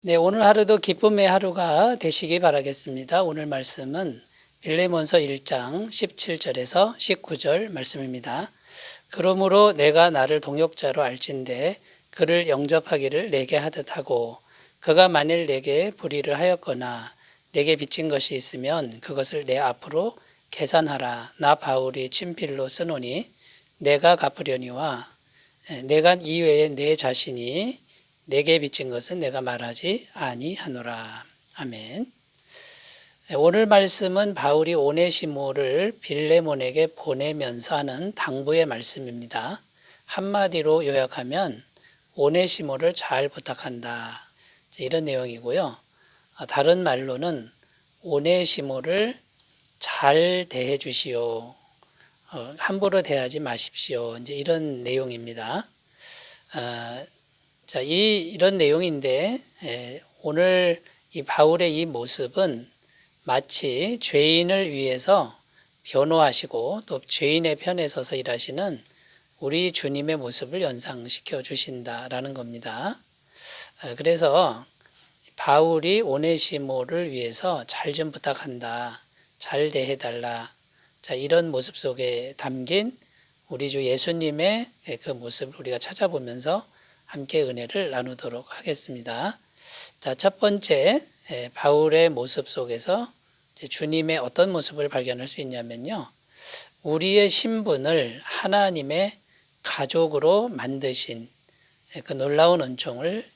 네, 오늘 하루도 기쁨의 하루가 되시기 바라겠습니다. 오늘 말씀은 빌레몬서 1장 17절에서 19절 말씀입니다. 그러므로 내가 나를 동역자로 알진대 그를 영접하기를 내게 하듯 하고 그가 만일 내게 불의를 하였거나 내게 빚진 것이 있으면 그것을 내 앞으로 계산하라. 나 바울이 친필로 쓰노니 내가 갚으려니와 내가 이외에 내 자신이 내게 빚진 것은 내가 말하지 아니하노라. 아멘. 오늘 말씀은 바울이 오네시모를 빌레몬에게 보내면서 하는 당부의 말씀입니다. 한마디로 요약하면 오네시모를 잘 부탁한다. 이런 내용이고요. 다른 말로는 오네시모를 잘 대해 주시오. 함부로 대하지 마십시오. 이제 이런 내용입니다. 자, 이런 내용인데, 오늘 이 바울의 이 모습은 마치 죄인을 위해서 변호하시고 또 죄인의 편에 서서 일하시는 우리 주님의 모습을 연상시켜 주신다라는 겁니다. 그래서 바울이 오네시모를 위해서 잘 좀 부탁한다, 잘 대해달라. 자, 이런 모습 속에 담긴 우리 주 예수님의 그 모습을 우리가 찾아보면서 함께 은혜를 나누도록 하겠습니다. 자, 첫 번째, 바울의 모습 속에서 주님의 어떤 모습을 발견할 수 있냐면요. 우리의 신분을 하나님의 가족으로 만드신 그 놀라운 은총을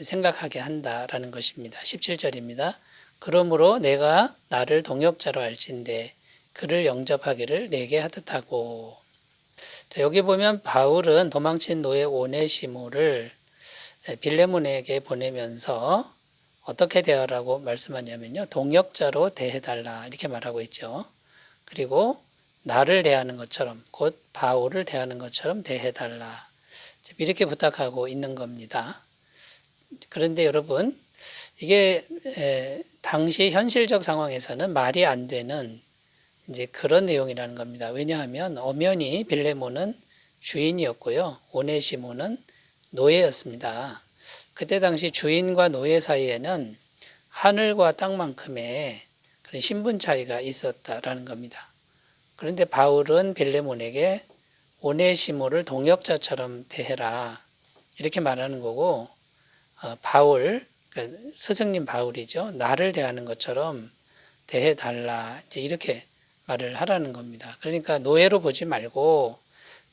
생각하게 한다라는 것입니다. 17절입니다. 그러므로 내가 나를 동역자로 알진대 그를 영접하기를 내게 하듯 하고. 자, 여기 보면 바울은 도망친 노예 오네시모를 빌레몬에게 보내면서 어떻게 대하라고 말씀하냐면요. 동역자로 대해달라 이렇게 말하고 있죠. 그리고 나를 대하는 것처럼 곧 바울을 대하는 것처럼 대해달라 이렇게 부탁하고 있는 겁니다. 그런데 여러분 이게 당시 현실적 상황에서는 말이 안 되는 이제 그런 내용이라는 겁니다. 왜냐하면 엄연히 빌레몬은 주인이었고요. 오네시모는 노예였습니다. 그때 당시 주인과 노예 사이에는 하늘과 땅만큼의 그런 신분 차이가 있었다라는 겁니다. 그런데 바울은 빌레몬에게 오네시모를 동역자처럼 대해라 이렇게 말하는 거고, 바울, 스승님 바울이죠. 나를 대하는 것처럼 대해달라 이렇게 말을 하라는 겁니다. 그러니까 노예로 보지 말고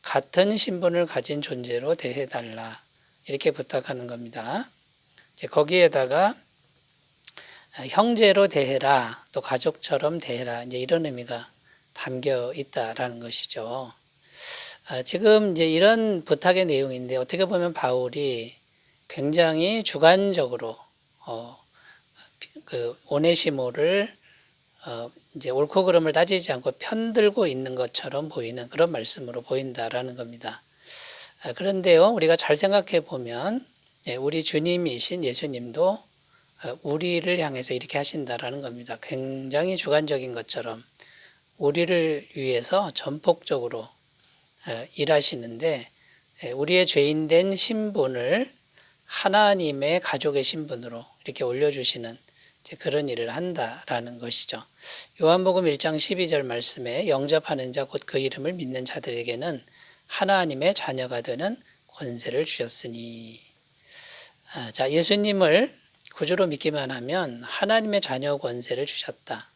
같은 신분을 가진 존재로 대해달라 이렇게 부탁하는 겁니다. 거기에다가 형제로 대해라, 또 가족처럼 대해라 이제 이런 의미가 담겨 있다라는 것이죠. 지금 이제 이런 부탁의 내용인데 어떻게 보면 바울이 굉장히 주관적으로 그 오네시모를 이제 옳고 그름을 따지지 않고 편들고 있는 것처럼 보이는 그런 말씀으로 보인다라는 겁니다. 그런데요, 우리가 잘 생각해 보면 우리 주님이신 예수님도 우리를 향해서 이렇게 하신다라는 겁니다. 굉장히 주관적인 것처럼 우리를 위해서 전폭적으로 일하시는데 우리의 죄인된 신분을 하나님의 가족의 신분으로 이렇게 올려주시는 그런 일을 한다라는 것이죠. 요한복음 1장 12절 말씀에 영접하는 자 곧 그 이름을 믿는 자들에게는 하나님의 자녀가 되는 권세를 주셨으니. 자, 예수님을 구주로 믿기만 하면 하나님의 자녀 권세를 주셨다.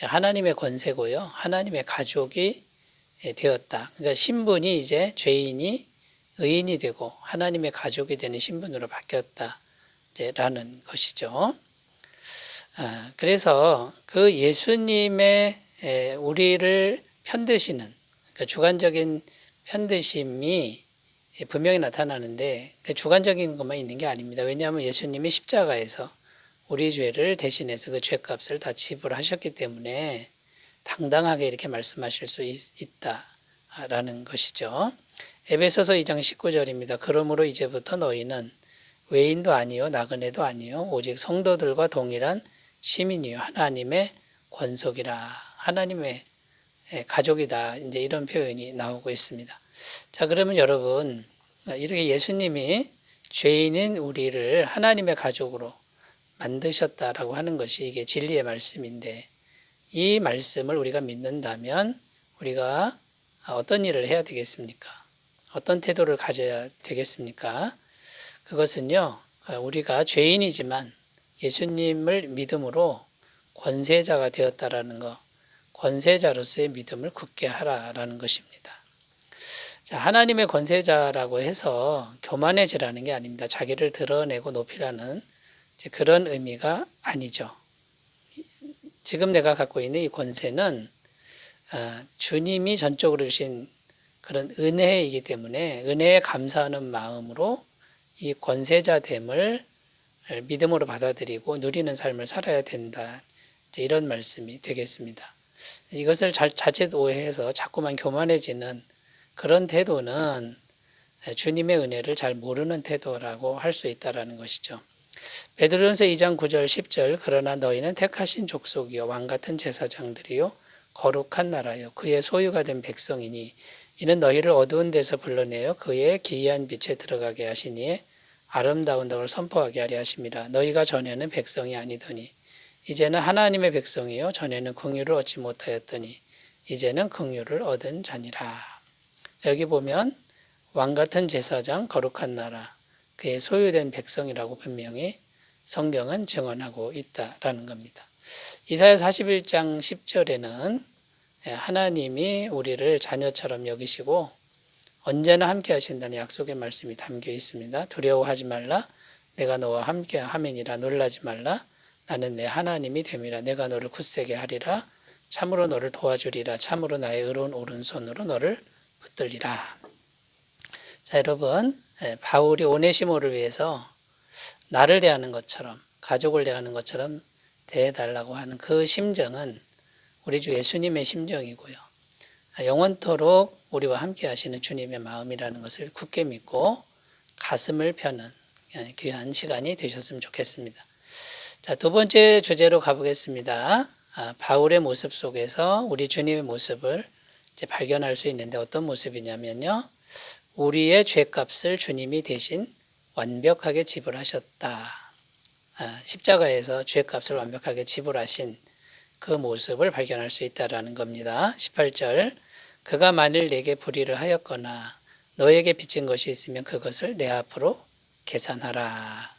하나님의 권세고요. 하나님의 가족이 되었다. 그러니까 신분이 이제 죄인이 의인이 되고 하나님의 가족이 되는 신분으로 바뀌었다라는 것이죠. 그래서 그 예수님의 우리를 편드시는 그러니까 주관적인 편드심이 분명히 나타나는데 그 주관적인 것만 있는 게 아닙니다. 왜냐하면 예수님이 십자가에서 우리 죄를 대신해서 그 죄값을 다 지불하셨기 때문에 당당하게 이렇게 말씀하실 수 있다라는 것이죠. 에베소서 2장 19절입니다. 그러므로 이제부터 너희는 외인도 아니요 나그네도 아니요 오직 성도들과 동일한 시민이요 하나님의 권속이라, 하나님의 가족이다 이제 이런 표현이 나오고 있습니다. 자, 그러면 여러분 이렇게 예수님이 죄인인 우리를 하나님의 가족으로 만드셨다라고 하는 것이 이게 진리의 말씀인데, 이 말씀을 우리가 믿는다면 우리가 어떤 일을 해야 되겠습니까? 어떤 태도를 가져야 되겠습니까? 그것은요, 우리가 죄인이지만 예수님을 믿음으로 권세자가 되었다라는 것, 권세자로서의 믿음을 굳게 하라라는 것입니다. 자, 하나님의 권세자라고 해서 교만해지라는 게 아닙니다. 자기를 드러내고 높이라는 그런 의미가 아니죠. 지금 내가 갖고 있는 이 권세는 주님이 전적으로 주신 그런 은혜이기 때문에 은혜에 감사하는 마음으로 이 권세자됨을 믿음으로 받아들이고 누리는 삶을 살아야 된다. 이런 말씀이 되겠습니다. 이것을 자칫 오해해서 자꾸만 교만해지는 그런 태도는 주님의 은혜를 잘 모르는 태도라고 할 수 있다는 것이죠. 베드로전서 2장 9절 10절 그러나 너희는 택하신 족속이요 왕같은 제사장들이요 거룩한 나라요 그의 소유가 된 백성이니 이는 너희를 어두운 데서 불러내어 그의 기이한 빛에 들어가게 하시니에 아름다운 덕을 선포하게 하려 하심이라. 너희가 전에는 백성이 아니더니 이제는 하나님의 백성이요 전에는 긍휼을 얻지 못하였더니 이제는 긍휼을 얻은 자니라. 여기 보면 왕같은 제사장 거룩한 나라 그의 소유된 백성이라고 분명히 성경은 증언하고 있다라는 겁니다. 이사야 41장 10절에는 하나님이 우리를 자녀처럼 여기시고 언제나 함께 하신다는 약속의 말씀이 담겨 있습니다. 두려워하지 말라 내가 너와 함께 하매니라. 놀라지 말라 나는 내 하나님이 됨이라. 내가 너를 굳세게 하리라. 참으로 너를 도와주리라. 참으로 나의 의로운 오른손으로 너를 붙들리라. 자, 여러분, 바울이 오네시모를 위해서 나를 대하는 것처럼 가족을 대하는 것처럼 대해달라고 하는 그 심정은 우리 주 예수님의 심정이고요. 영원토록 우리와 함께 하시는 주님의 마음이라는 것을 굳게 믿고 가슴을 펴는 귀한 시간이 되셨으면 좋겠습니다. 자, 두 번째 주제로 가보겠습니다. 바울의 모습 속에서 우리 주님의 모습을 이제 발견할 수 있는데 어떤 모습이냐면요. 우리의 죄값을 주님이 대신 완벽하게 지불하셨다. 십자가에서 죄값을 완벽하게 지불하신 그 모습을 발견할 수 있다는 겁니다. 18절 그가 만일 내게 불의를 하였거나 너에게 빚진 것이 있으면 그것을 내 앞으로 계산하라.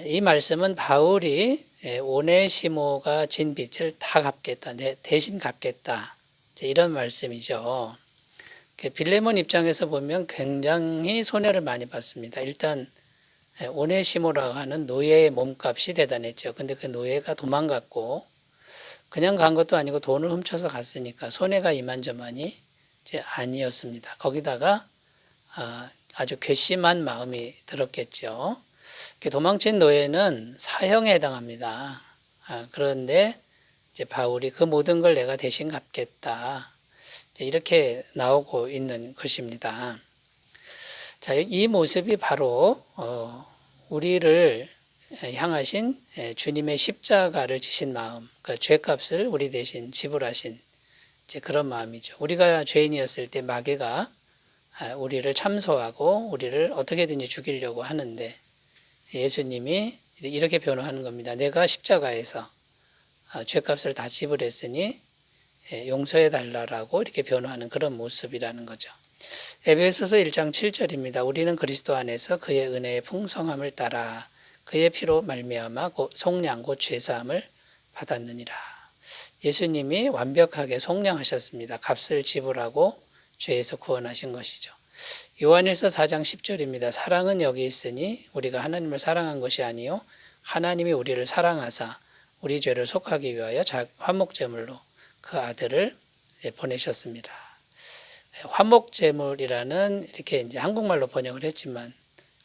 이 말씀은 바울이 오네시모가 진 빚을 다 갚겠다, 대신 갚겠다 이런 말씀이죠. 빌레몬 입장에서 보면 굉장히 손해를 많이 봤습니다. 일단 오네시모라고 하는 노예의 몸값이 대단했죠. 근데 그 노예가 도망갔고 그냥 간 것도 아니고 돈을 훔쳐서 갔으니까 손해가 이만저만이 이제 아니었습니다. 거기다가 아주 괘씸한 마음이 들었겠죠. 도망친 노예는 사형에 해당합니다. 그런데 이제 바울이 그 모든 걸 내가 대신 갚겠다. 이렇게 나오고 있는 것입니다. 자, 이 모습이 바로 우리를 향하신 주님의 십자가를 지신 마음, 그러니까 죄값을 우리 대신 지불하신 이제 그런 마음이죠. 우리가 죄인이었을 때 마귀가 우리를 참소하고 우리를 어떻게든지 죽이려고 하는데 예수님이 이렇게 변호하는 겁니다. 내가 십자가에서 죄값을 다 지불했으니 용서해 달라라고 이렇게 변호하는 그런 모습이라는 거죠. 에베소서 1장 7절입니다. 우리는 그리스도 안에서 그의 은혜의 풍성함을 따라 그의 피로 말미암아 속량 곧 죄사함을 받았느니라. 예수님이 완벽하게 속량하셨습니다. 값을 지불하고 죄에서 구원하신 것이죠. 요한일서 4장 10절입니다. 사랑은 여기 있으니 우리가 하나님을 사랑한 것이 아니요 하나님이 우리를 사랑하사 우리 죄를 속하기 위하여 화목제물로 그 아들을 보내셨습니다. 화목제물이라는 이렇게 이제 한국말로 번역을 했지만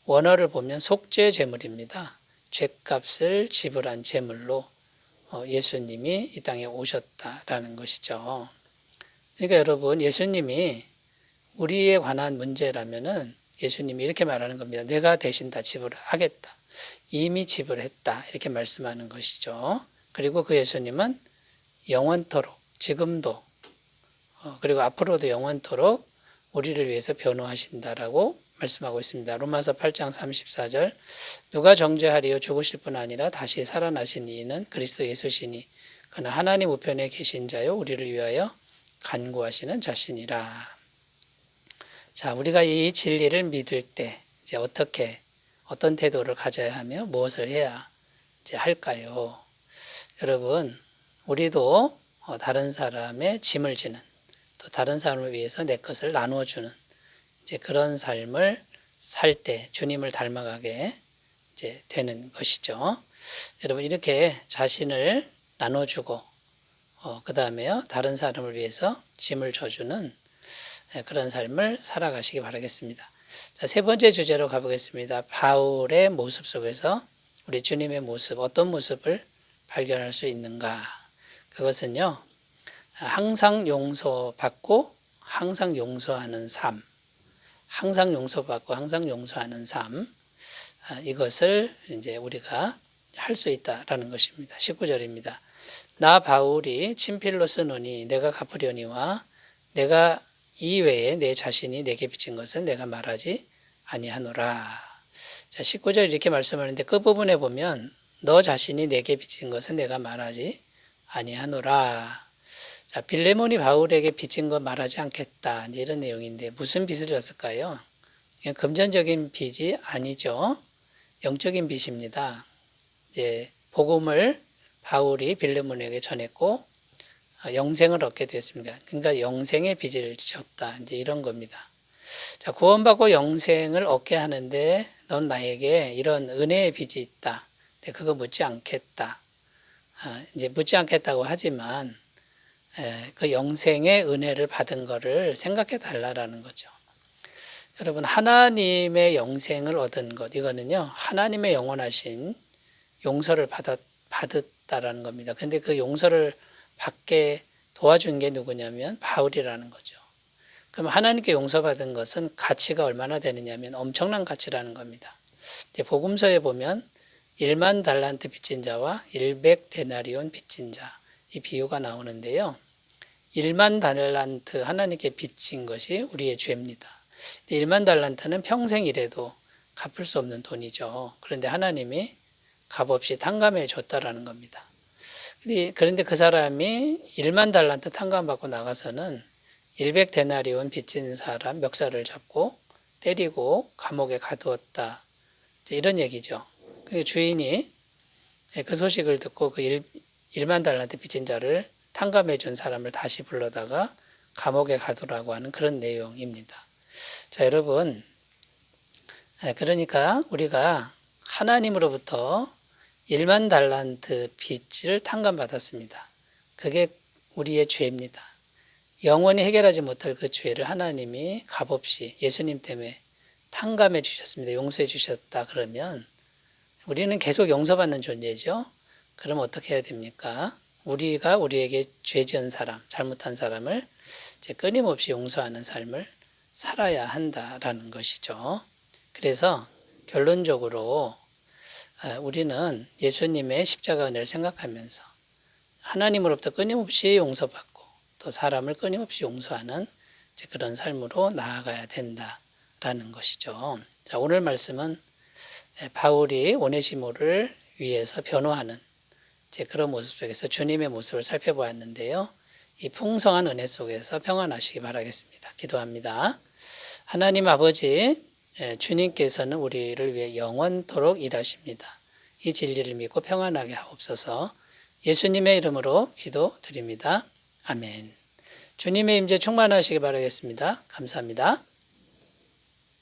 원어를 보면 속죄제물입니다. 죄값을 지불한 제물로 예수님이 이 땅에 오셨다라는 것이죠. 그러니까 여러분 예수님이 우리에 관한 문제라면은 예수님이 이렇게 말하는 겁니다. 내가 대신 다 지불하겠다. 이미 지불했다. 이렇게 말씀하는 것이죠. 그리고 그 예수님은 영원토록 지금도 그리고 앞으로도 영원토록 우리를 위해서 변호하신다라고 말씀하고 있습니다. 로마서 8장 34절 누가 정죄하리요 죽으실 뿐 아니라 다시 살아나신 이는 그리스도 예수시니 그는 하나님 우편에 계신 자요 우리를 위하여 간구하시는 자신이라. 자, 우리가 이 진리를 믿을 때 이제 어떤 태도를 가져야 하며 무엇을 해야 이제 할까요? 여러분, 우리도 다른 사람의 짐을 지는 또 다른 사람을 위해서 내 것을 나누어 주는 이제 그런 삶을 살 때 주님을 닮아가게 이제 되는 것이죠. 여러분, 이렇게 자신을 나눠주고 그 다음에요 다른 사람을 위해서 짐을 져주는 그런 삶을 살아가시기 바라겠습니다. 자, 세 번째 주제로 가보겠습니다. 바울의 모습 속에서 우리 주님의 모습, 어떤 모습을 발견할 수 있는가? 그것은요, 항상 용서받고 항상 용서하는 삶, 항상 용서받고 항상 용서하는 삶, 이것을 이제 우리가 할 수 있다라는 것입니다. 19절입니다. 나 바울이 친필로 쓰노니 내가 갚으려니와 내가 이외에 내 자신이 내게 빚진 것은 내가 말하지 아니하노라. 자, 19절 이렇게 말씀하는데 그 부분에 보면 너 자신이 내게 빚진 것은 내가 말하지 아니하노라. 자, 빌레몬이 바울에게 빚진 거 말하지 않겠다. 이제 이런 내용인데 무슨 빚을 졌을까요? 금전적인 빚이 아니죠. 영적인 빚입니다. 이제 복음을 바울이 빌레몬에게 전했고 영생을 얻게 됐습니다. 그러니까 영생의 빚을 졌다. 이제 이런 겁니다. 자, 구원받고 영생을 얻게 하는데 넌 나에게 이런 은혜의 빚이 있다. 근데 그거 묻지 않겠다. 이제 묻지 않겠다고 하지만 그 영생의 은혜를 받은 거를 생각해 달라라는 거죠. 여러분, 하나님의 영생을 얻은 것, 이거는요, 하나님의 영원하신 용서를 받았다라는 겁니다. 근데 그 용서를 받게 도와준 게 누구냐면 바울이라는 거죠. 그럼 하나님께 용서받은 것은 가치가 얼마나 되느냐면 엄청난 가치라는 겁니다. 이제 복음서에 보면 1만 달란트 빚진 자와 100데나리온 빚진 자, 이 비유가 나오는데요. 1만 달란트 하나님께 빚진 것이 우리의 죄입니다. 1만 달란트는 평생 일해도 갚을 수 없는 돈이죠. 그런데 하나님이 값없이 탕감해 줬다라는 겁니다. 그런데 그 사람이 1만 달란트 탕감받고 나가서는 100데나리온 빚진 사람 멱살을 잡고 때리고 감옥에 가두었다. 이런 얘기죠. 주인이 그 소식을 듣고 그 1만 달란트 빚진 자를 탕감해 준 사람을 다시 불러다가 감옥에 가두라고 하는 그런 내용입니다. 자, 여러분, 그러니까 우리가 하나님으로부터 1만 달란트 빚을 탕감받았습니다. 그게 우리의 죄입니다. 영원히 해결하지 못할 그 죄를 하나님이 값없이 예수님 때문에 탕감해 주셨습니다. 용서해 주셨다 그러면 우리는 계속 용서받는 존재죠. 그럼 어떻게 해야 됩니까? 우리가 우리에게 죄 지은 사람, 잘못한 사람을 이제 끊임없이 용서하는 삶을 살아야 한다라는 것이죠. 그래서 결론적으로 우리는 예수님의 십자가 은혜를 생각하면서 하나님으로부터 끊임없이 용서받고 또 사람을 끊임없이 용서하는 그런 삶으로 나아가야 된다라는 것이죠. 자, 오늘 말씀은 바울이 오네시모를 위해서 변호하는 그런 모습 속에서 주님의 모습을 살펴보았는데요. 이 풍성한 은혜 속에서 평안하시기 바라겠습니다. 기도합니다. 하나님 아버지, 주님께서는 우리를 위해 영원토록 일하십니다. 이 진리를 믿고 평안하게 하옵소서. 예수님의 이름으로 기도드립니다. 아멘. 주님의 임재 충만하시기 바라겠습니다. 감사합니다.